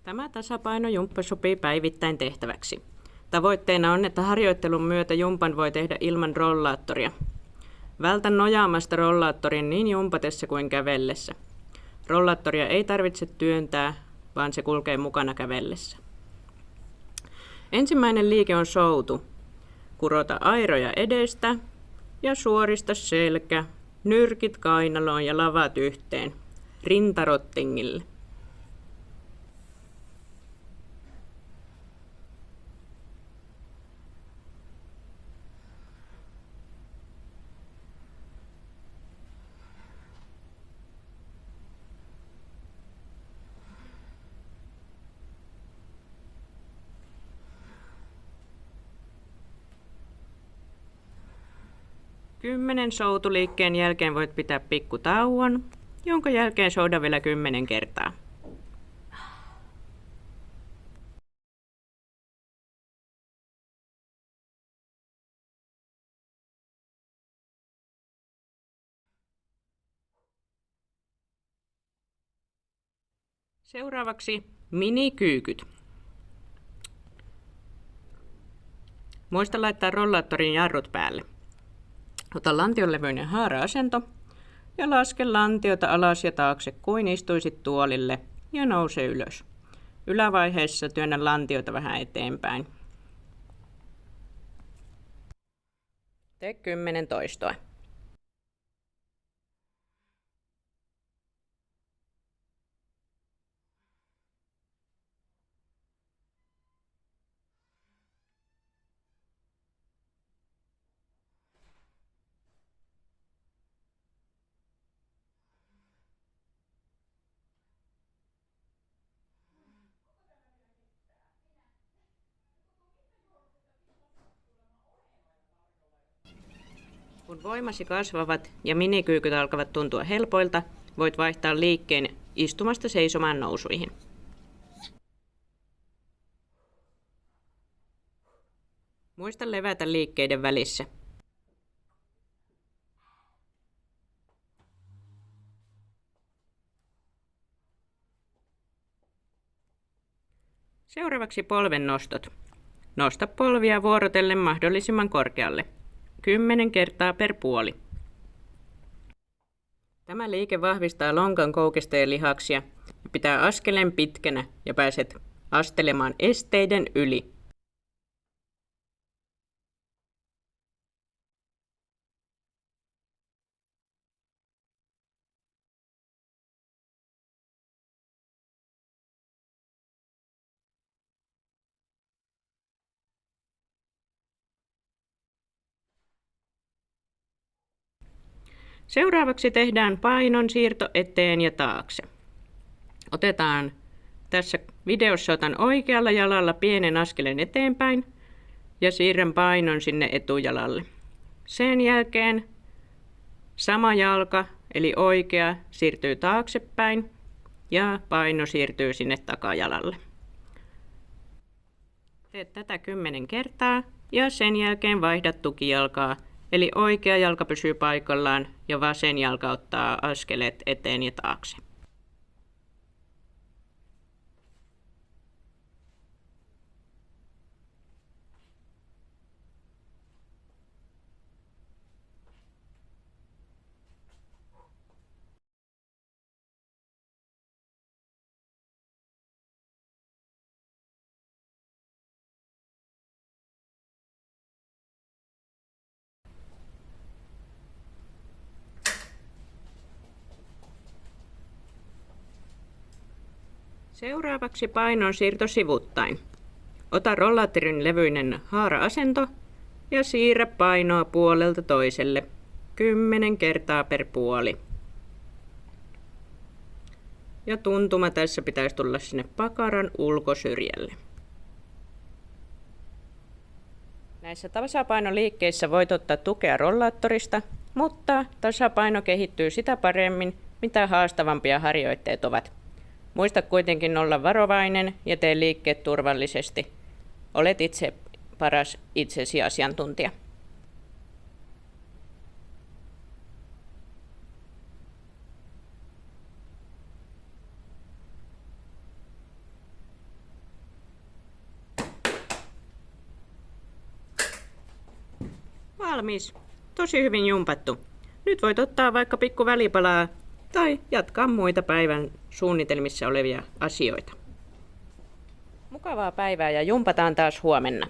Tämä tasapainojumppa sopii päivittäin tehtäväksi. Tavoitteena on, että harjoittelun myötä jumpan voi tehdä ilman rollaattoria. Vältä nojaamasta rollaattoriin niin jumpatessa kuin kävellessä. Rollaattoria ei tarvitse työntää, vaan se kulkee mukana kävellessä. Ensimmäinen liike on soutu. Kurota airoja edestä ja suorista selkä, nyrkit kainaloon ja lavat yhteen, rintarottingille. Kymmenen soutuliikkeen jälkeen voit pitää pikkutauon, jonka jälkeen souda vielä 10 kertaa. Seuraavaksi minikyykyt. Muista laittaa rollaattorin jarrut päälle. Ota lantionlevyinen haara-asento ja laske lantiota alas ja taakse kuin istuisit tuolille ja nouse ylös. Ylävaiheessa työnnä lantiota vähän eteenpäin. Tee 10 toistoa. Kun voimasi kasvavat ja minikyykyt alkavat tuntua helpoilta, voit vaihtaa liikkeen istumasta seisomaan nousuihin. Muista levätä liikkeiden välissä. Seuraavaksi polven nostot. Nosta polvia vuorotellen mahdollisimman korkealle. 10 kertaa per puoli. Tämä liike vahvistaa lonkan koukisteen lihaksia ja pitää askeleen pitkänä ja pääset astelemaan esteiden yli. Seuraavaksi tehdään painon siirto eteen ja taakse. Tässä videossa otan oikealla jalalla pienen askeleen eteenpäin ja siirrän painon sinne etujalalle. Sen jälkeen sama jalka eli oikea siirtyy taaksepäin ja paino siirtyy sinne takajalalle. Teet tätä 10 kertaa ja sen jälkeen vaihdat tukijalkaa. Eli oikea jalka pysyy paikallaan ja vasen jalka ottaa askeleet eteen ja taakse. Seuraavaksi painon siirto sivuttain. Ota rollaattorin levyinen haara-asento ja siirrä painoa puolelta toiselle 10 kertaa per puoli. Ja tuntuma tässä pitäisi tulla sinne pakaran ulkosyrjälle. Näissä tasapainoliikkeissä voit ottaa tukea rollaattorista, mutta tasapaino kehittyy sitä paremmin, mitä haastavampia harjoitteet ovat. Muista kuitenkin olla varovainen ja tee liikkeet turvallisesti. Olet itse paras itsesi asiantuntija. Valmis. Tosi hyvin jumpattu. Nyt voit ottaa vaikka pikku välipalaa tai jatkaa muita päivän suunnitelmissa olevia asioita. Mukavaa päivää ja jumpataan taas huomenna.